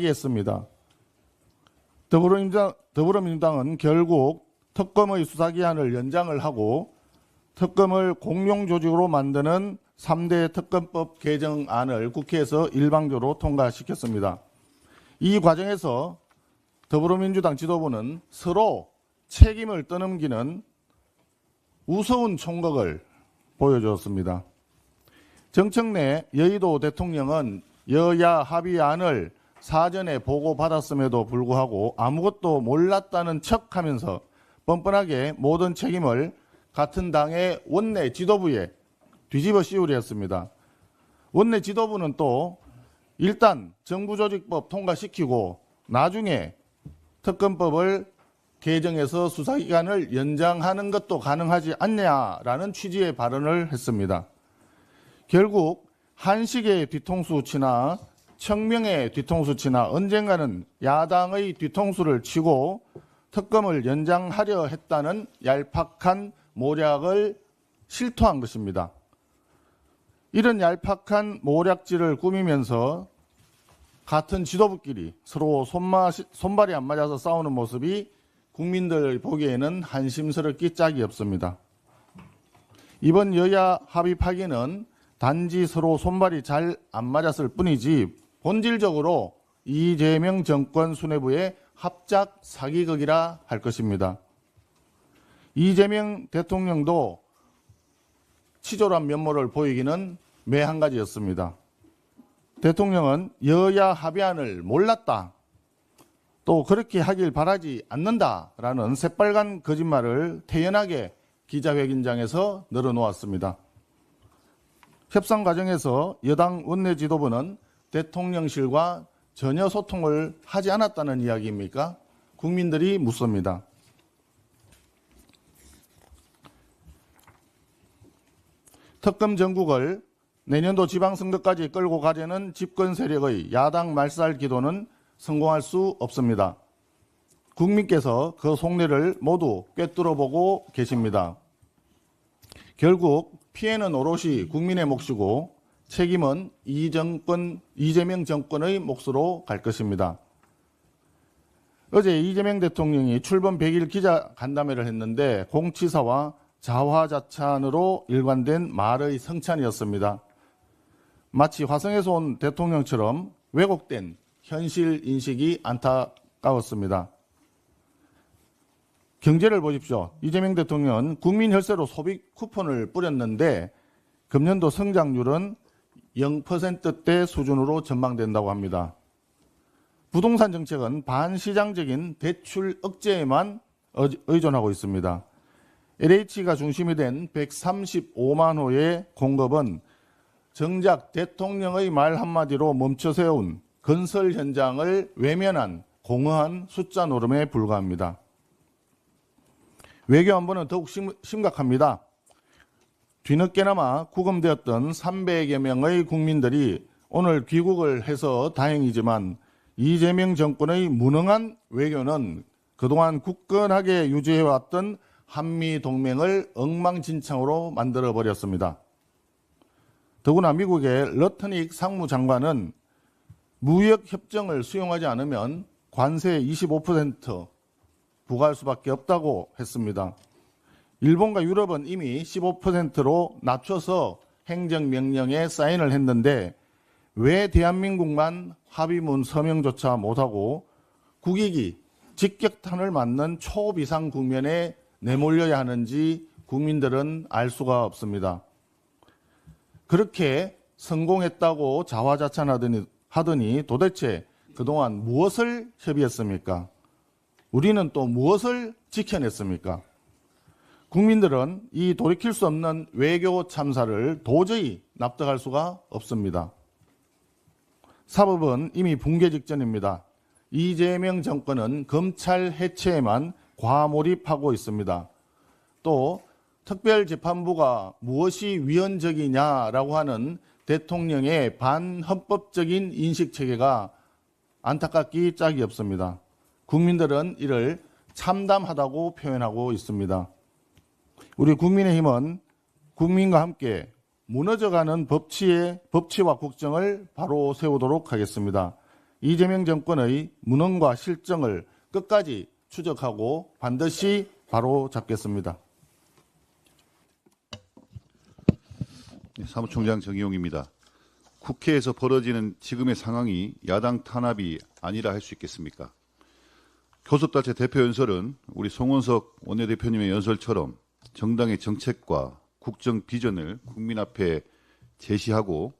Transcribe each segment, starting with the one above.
했습니다. 더불어민주당은 결국 특검의 수사기한을 연장을 하고 특검을 공룡조직으로 만드는 3대 특검법 개정안을 국회에서 일방적으로 통과시켰습니다. 이 과정에서 더불어민주당 지도부는 서로 책임을 떠넘기는 우스운 총각을 보여주었습니다. 정청래 여의도 대통령은 여야 합의안을 사전에 보고받았음에도 불구하고 아무것도 몰랐다는 척하면서 뻔뻔하게 모든 책임을 같은 당의 원내 지도부에 뒤집어 씌우려 했습니다. 원내 지도부는 또 일단 정부조직법 통과시키고 나중에 특검법을 개정해서 수사기간을 연장하는 것도 가능하지 않냐라는 취지의 발언을 했습니다. 결국 한식의 뒤통수치나 청명의 뒤통수치나 언젠가는 야당의 뒤통수를 치고 특검을 연장하려 했다는 얄팍한 모략을 실토한 것입니다. 이런 얄팍한 모략질을 꾸미면서 같은 지도부끼리 서로 손발이 안 맞아서 싸우는 모습이 국민들 보기에는 한심스럽기 짝이 없습니다. 이번 여야 합의 파기는 단지 서로 손발이 잘 안 맞았을 뿐이지 본질적으로 이재명 정권 수뇌부의 합작 사기극이라 할 것입니다. 이재명 대통령도 치졸한 면모를 보이기는 매한 가지였습니다. 대통령은 여야 합의안을 몰랐다, 또 그렇게 하길 바라지 않는다라는 새빨간 거짓말을 태연하게 기자회견장에서 늘어놓았습니다. 협상 과정에서 여당 원내 지도부는 대통령실과 전혀 소통을 하지 않았다는 이야기입니까? 국민들이 묻습니다. 특검 전국을 내년도 지방선거까지 끌고 가려는 집권 세력의 야당 말살 기도는 성공할 수 없습니다. 국민께서 그 속내를 모두 꿰뚫어보고 계십니다. 결국 피해는 오롯이 국민의 몫이고 책임은 이재명 정권의 몫으로 갈 것입니다. 어제 이재명 대통령이 출범 100일 기자간담회를 했는데 공치사와 자화자찬으로 일관된 말의 성찬이었습니다. 마치 화성에서 온 대통령처럼 왜곡된 현실 인식이 안타까웠습니다. 경제를 보십시오. 이재명 대통령은 국민 혈세로 소비 쿠폰을 뿌렸는데 금년도 성장률은 0%대 수준으로 전망된다고 합니다. 부동산 정책은 반시장적인 대출 억제에만 의존하고 있습니다. LH가 중심이 된 135만 호의 공급은 정작 대통령의 말 한마디로 멈춰 세운 건설 현장을 외면한 공허한 숫자 노름에 불과합니다. 외교안보는 더욱 심각합니다. 뒤늦게나마 구금되었던 300여 명의 국민들이 오늘 귀국을 해서 다행이지만 이재명 정권의 무능한 외교는 그동안 굳건하게 유지해왔던 한미동맹을 엉망진창으로 만들어버렸습니다. 더구나 미국의 러트닉 상무장관은 무역협정을 수용하지 않으면 관세 25% 부과할 수밖에 없다고 했습니다. 일본과 유럽은 이미 15%로 낮춰서 행정명령에 사인을 했는데 왜 대한민국만 합의문 서명조차 못하고 국익이 직격탄을 맞는 초비상 국면에 내몰려야 하는지 국민들은 알 수가 없습니다. 그렇게 성공했다고 자화자찬하더니 도대체 그동안 무엇을 협의했습니까? 우리는 또 무엇을 지켜냈습니까? 국민들은 이 돌이킬 수 없는 외교 참사를 도저히 납득할 수가 없습니다. 사법은 이미 붕괴 직전입니다. 이재명 정권은 검찰 해체에만 과몰입하고 있습니다. 또 특별재판부가 무엇이 위헌적이냐라고 하는 대통령의 반헌법적인 인식체계가 안타깝기 짝이 없습니다. 국민들은 이를 참담하다고 표현하고 있습니다. 우리 국민의힘은 국민과 함께 무너져가는 법치와 국정을 바로 세우도록 하겠습니다. 이재명 정권의 무능과 실정을 끝까지 추적하고 반드시 바로잡겠습니다. 사무총장 정의용입니다. 국회에서 벌어지는 지금의 상황이 야당 탄압이 아니라 할 수 있겠습니까? 교섭단체 대표 연설은 우리 송원석 원내대표님의 연설처럼 정당의 정책과 국정 비전을 국민 앞에 제시하고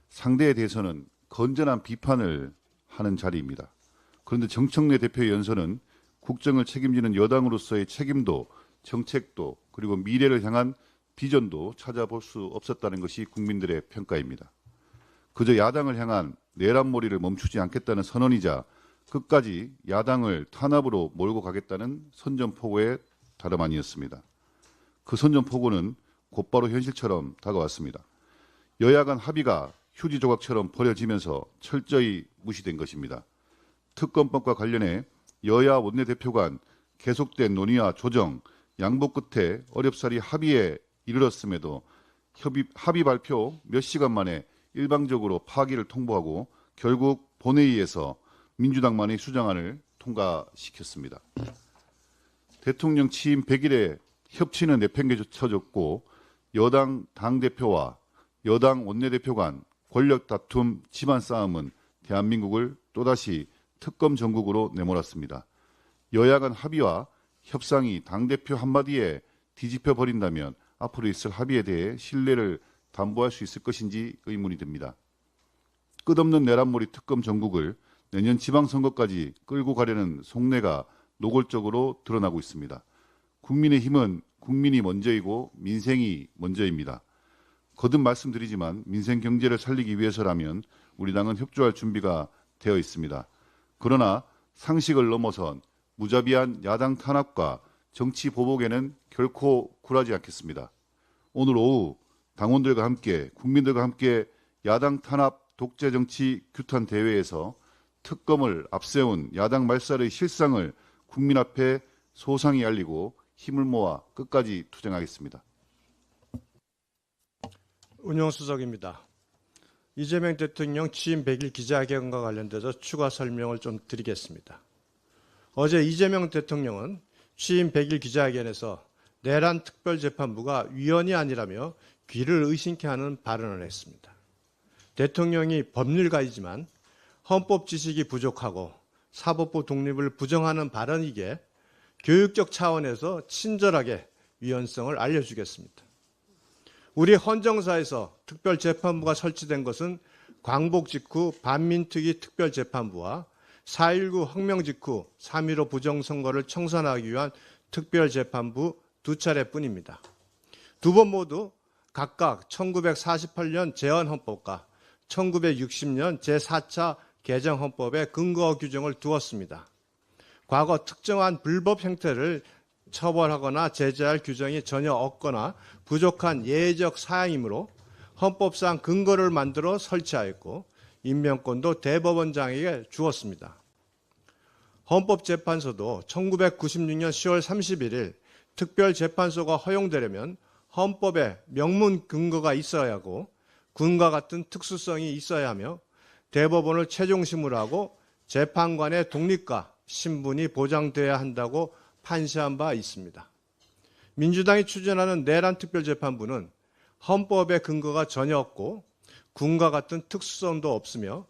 상대에 대해서는 건전한 비판을 하는 자리입니다. 그런데 정청래 대표의 연설은 국정을 책임지는 여당으로서의 책임도 정책도 그리고 미래를 향한 비전도 찾아볼 수 없었다는 것이 국민들의 평가입니다. 그저 야당을 향한 내란몰이를 멈추지 않겠다는 선언이자 끝까지 야당을 탄압으로 몰고 가겠다는 선전포고의 다름 아니었습니다. 그 선전포고는 곧바로 현실처럼 다가왔습니다. 여야 간 합의가 휴지 조각처럼 버려지면서 철저히 무시된 것입니다. 특검법과 관련해 여야 원내대표 간 계속된 논의와 조정, 양보 끝에 어렵사리 합의에 이르렀음에도 합의 발표 몇 시간 만에 일방적으로 파기를 통보하고 결국 본회의에서 민주당만의 수정안을 통과시켰습니다. 대통령 취임 100일에 협치는 내팽개쳐졌고 여당 당대표와 여당 원내대표 간 권력 다툼 집안 싸움은 대한민국을 또다시 특검 전국으로 내몰았습니다. 여야 간 합의와 협상이 당대표 한마디에 뒤집혀 버린다면 앞으로 있을 합의에 대해 신뢰를 담보할 수 있을 것인지 의문이 듭니다. 끝없는 내란몰이 특검 전국을 내년 지방선거까지 끌고 가려는 속내가 노골적으로 드러나고 있습니다. 국민의힘은 국민이 먼저이고 민생이 먼저입니다. 거듭 말씀드리지만 민생 경제를 살리기 위해서라면 우리 당은 협조할 준비가 되어 있습니다. 그러나 상식을 넘어선 무자비한 야당 탄압과 정치 보복에는 결코 굴하지 않겠습니다. 오늘 오후 당원들과 함께 국민들과 함께 야당 탄압 독재 정치 규탄 대회에서 특검을 앞세운 야당 말살의 실상을 국민 앞에 소상히 알리고 힘을 모아 끝까지 투쟁하겠습니다. 운영수석입니다. 이재명 대통령 취임 100일 기자회견과 관련돼서 추가 설명을 좀 드리겠습니다. 어제 이재명 대통령은 취임 100일 기자회견에서 내란 특별재판부가 위헌이 아니라며 귀를 의심케 하는 발언을 했습니다. 대통령이 법률가이지만 헌법 지식이 부족하고 사법부 독립을 부정하는 발언이기에 교육적 차원에서 친절하게 위헌성을 알려주겠습니다. 우리 헌정사에서 특별재판부가 설치된 것은 광복 직후 반민특위 특별재판부와 4.19 혁명 직후 3.15 부정선거를 청산하기 위한 특별재판부 두 차례뿐입니다. 두 번 모두 각각 1948년 제헌헌법과 1960년 제4차 개정헌법에 근거 규정을 두었습니다. 과거 특정한 불법 행태를 처벌하거나 제재할 규정이 전혀 없거나 부족한 예외적 사항이므로 헌법상 근거를 만들어 설치하였고 임명권도 대법원장에게 주었습니다. 헌법재판소도 1996년 10월 31일 특별재판소가 허용되려면 헌법에 명문 근거가 있어야 하고 군과 같은 특수성이 있어야 하며 대법원을 최종심으로 하고 재판관의 독립과 신분이 보장돼야 한다고 판시한 바 있습니다. 민주당이 추진하는 내란특별재판부는 헌법의 근거가 전혀 없고 군과 같은 특수성도 없으며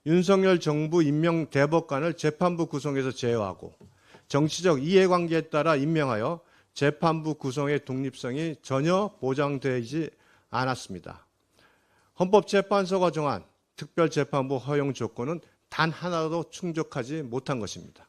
윤석열 정부 임명 대법관을 재판부 구성에서 제어하고 정치적 이해관계에 따라 임명하여 재판부 구성의 독립성이 전혀 보장되지 않았습니다. 헌법재판소가 정한 특별재판부 허용 조건은 단 하나도 충족하지 못한 것입니다.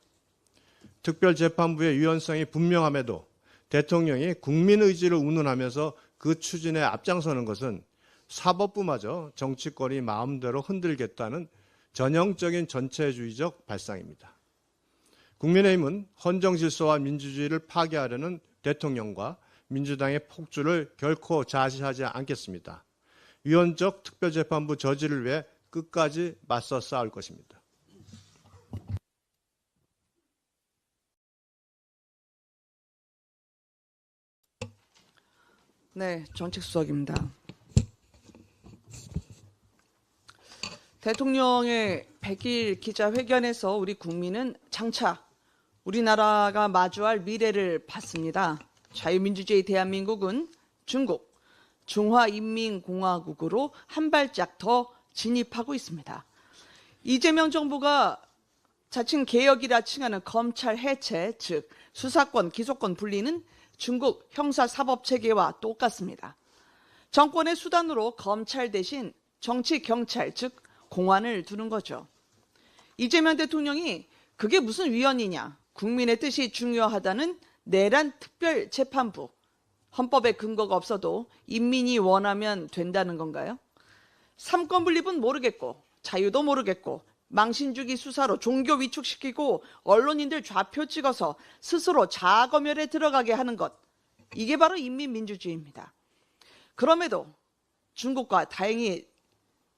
특별재판부의 유연성이 분명함에도 대통령이 국민 의지를 운운하면서 그 추진에 앞장서는 것은 사법부마저 정치권이 마음대로 흔들겠다는 전형적인 전체주의적 발상입니다. 국민의힘은 헌정질서와 민주주의를 파괴하려는 대통령과 민주당의 폭주를 결코 자시하지 않겠습니다. 위헌적 특별재판부 저지를 위해 끝까지 맞서 싸울 것입니다. 네, 정책수석입니다. 대통령의 100일 기자회견에서 우리 국민은 장차 우리나라가 마주할 미래를 봤습니다. 자유민주주의 대한민국은 중국, 중화인민공화국으로 한 발짝 더 진입하고 있습니다. 이재명 정부가 자칭 개혁이라 칭하는 검찰 해체, 즉 수사권, 기소권 분리는 중국 형사사법체계와 똑같습니다. 정권의 수단으로 검찰 대신 정치 경찰, 즉 공안을 두는 거죠. 이재명 대통령이 그게 무슨 위헌이냐, 국민의 뜻이 중요하다는 내란 특별재판부, 헌법에 근거가 없어도 인민이 원하면 된다는 건가요? 삼권 분립은 모르겠고 자유도 모르겠고 망신주기 수사로 종교 위축시키고 언론인들 좌표 찍어서 스스로 자아검열에 들어가게 하는 것, 이게 바로 인민민주주의입니다. 그럼에도 중국과 다행히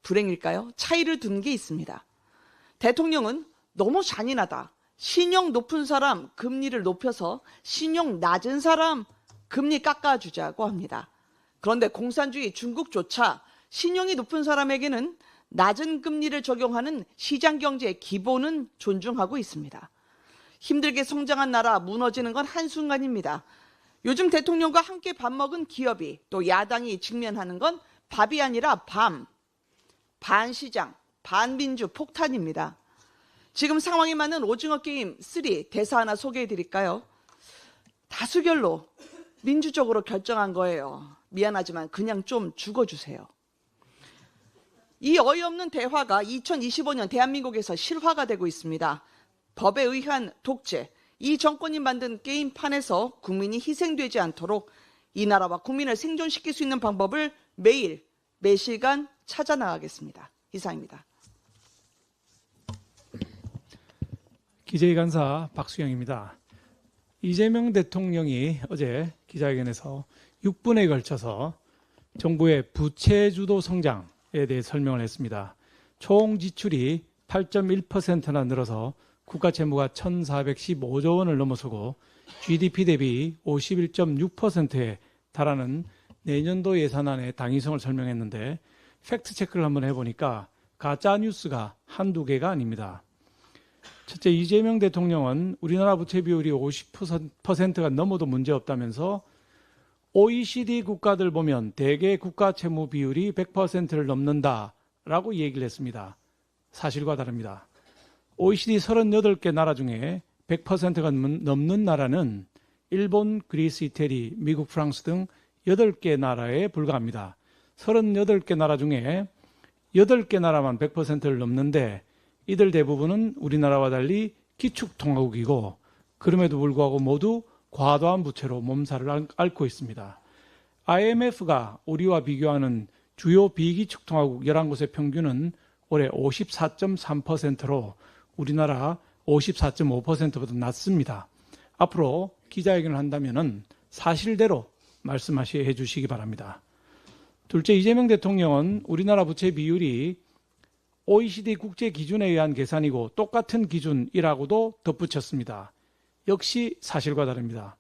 불행일까요? 차이를 둔 게 있습니다. 대통령은 너무 잔인하다. 신용 높은 사람 금리를 높여서 신용 낮은 사람 금리 깎아주자고 합니다. 그런데 공산주의 중국조차 신용이 높은 사람에게는 낮은 금리를 적용하는 시장경제의 기본은 존중하고 있습니다. 힘들게 성장한 나라 무너지는 건 한순간입니다. 요즘 대통령과 함께 밥 먹은 기업이 또 야당이 직면하는 건 밥이 아니라 반시장, 반민주 폭탄입니다. 지금 상황에 맞는 오징어 게임 3 대사 하나 소개해 드릴까요? 다수결로 민주적으로 결정한 거예요. 미안하지만 그냥 좀 죽어주세요. 이 어이없는 대화가 2025년 대한민국에서 실화가 되고 있습니다. 법에 의한 독재, 이 정권이 만든 게임판에서 국민이 희생되지 않도록 이 나라와 국민을 생존시킬 수 있는 방법을 매일, 매시간 찾아나가겠습니다. 이상입니다. 기재위간사 박수영입니다. 이재명 대통령이 어제 기자회견에서 6분에 걸쳐서 정부의 부채주도 성장에 대해 설명을 했습니다. 총 지출이 8.1%나 늘어서 국가채무가 1,415조 원을 넘어서고 GDP 대비 51.6%에 달하는 내년도 예산안의 당위성을 설명했는데 팩트체크를 한번 해보니까 가짜뉴스가 한두 개가 아닙니다. 첫째, 이재명 대통령은 우리나라 부채 비율이 50%가 넘어도 문제없다면서 OECD 국가들 보면 대개 국가 채무 비율이 100%를 넘는다라고 얘기를 했습니다. 사실과 다릅니다. OECD 38개 나라 중에 100%가 넘는 나라는 일본, 그리스, 이태리, 미국, 프랑스 등 8개 나라에 불과합니다. 38개 나라 중에 8개 나라만 100%를 넘는데 이들 대부분은 우리나라와 달리 기축통화국이고 그럼에도 불구하고 모두 과도한 부채로 몸살을 앓고 있습니다. IMF가 우리와 비교하는 주요 비기축통화국 11곳의 평균은 올해 54.3%로 우리나라 54.5%보다 낮습니다. 앞으로 기자회견을 한다면 사실대로 말씀해 주시기 바랍니다. 둘째, 이재명 대통령은 우리나라 부채 비율이 OECD 국제 기준에 의한 계산이고 똑같은 기준이라고도 덧붙였습니다. 역시 사실과 다릅니다.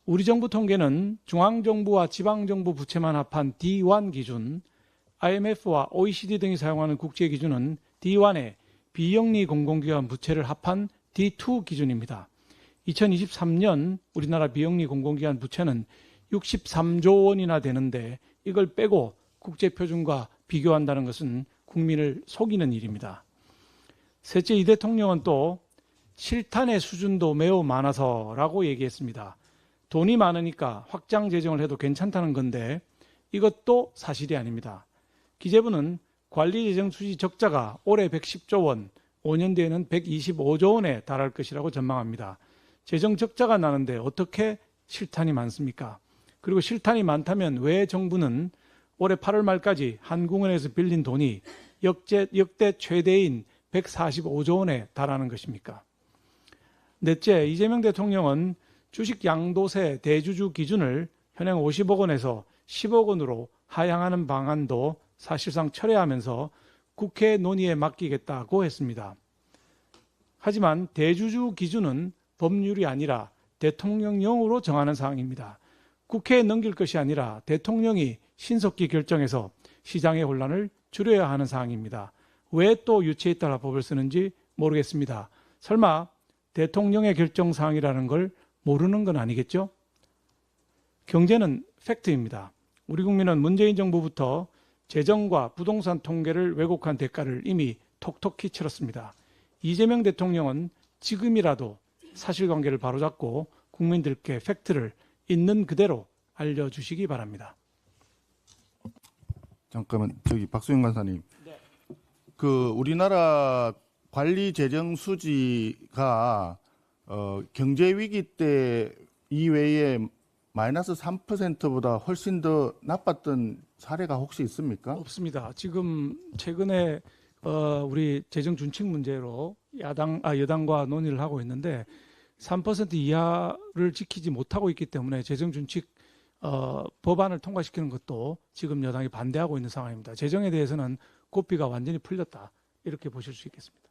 우리 정부 통계는 중앙정부와 지방정부 부채만 합한 D1 기준, IMF와 OECD 등이 사용하는 국제 기준은 D1의 비영리 공공기관 부채를 합한 D2 기준입니다. 2023년 우리나라 비영리 공공기관 부채는 63조 원이나 되는데 이걸 빼고 국제표준과 비교한다는 것은 국민을 속이는 일입니다. 셋째, 이 대통령은 또 실탄의 수준도 매우 많아서라고 얘기했습니다. 돈이 많으니까 확장 재정을 해도 괜찮다는 건데 이것도 사실이 아닙니다. 기재부는 관리재정 수지 적자가 올해 110조 원, 5년 뒤에는 125조 원에 달할 것이라고 전망합니다. 재정 적자가 나는데 어떻게 실탄이 많습니까? 그리고 실탄이 많다면 왜 정부는 올해 8월 말까지 한국은행에서 빌린 돈이 역대 최대인 145조 원에 달하는 것입니까? 넷째, 이재명 대통령은 주식 양도세 대주주 기준을 현행 50억 원에서 10억 원으로 하향하는 방안도 사실상 철회하면서 국회 논의에 맡기겠다고 했습니다. 하지만 대주주 기준은 법률이 아니라 대통령령으로 정하는 사항입니다. 국회에 넘길 것이 아니라 대통령이 신속히 결정해서 시장의 혼란을 줄여야 하는 사항입니다. 왜 또 유치에 따라 법을 쓰는지 모르겠습니다. 설마 대통령의 결정사항이라는 걸 모르는 건 아니겠죠? 경제는 팩트입니다. 우리 국민은 문재인 정부부터 재정과 부동산 통계를 왜곡한 대가를 이미 톡톡히 치렀습니다. 이재명 대통령은 지금이라도 사실관계를 바로잡고 국민들께 팩트를 있는 그대로 알려주시기 바랍니다. 잠깐만, 저기 박수영 간사님. 그 우리나라 관리 재정 수지가 경제 위기 때 이외에 마이너스 3%보다 훨씬 더 나빴던 사례가 혹시 있습니까? 없습니다. 지금 최근에 우리 재정 준칙 문제로 여당과 논의를 하고 있는데 3% 이하를 지키지 못하고 있기 때문에 재정 준칙 법안을 통과시키는 것도 지금 여당이 반대하고 있는 상황입니다. 재정에 대해서는 고삐가 완전히 풀렸다, 이렇게 보실 수 있겠습니다.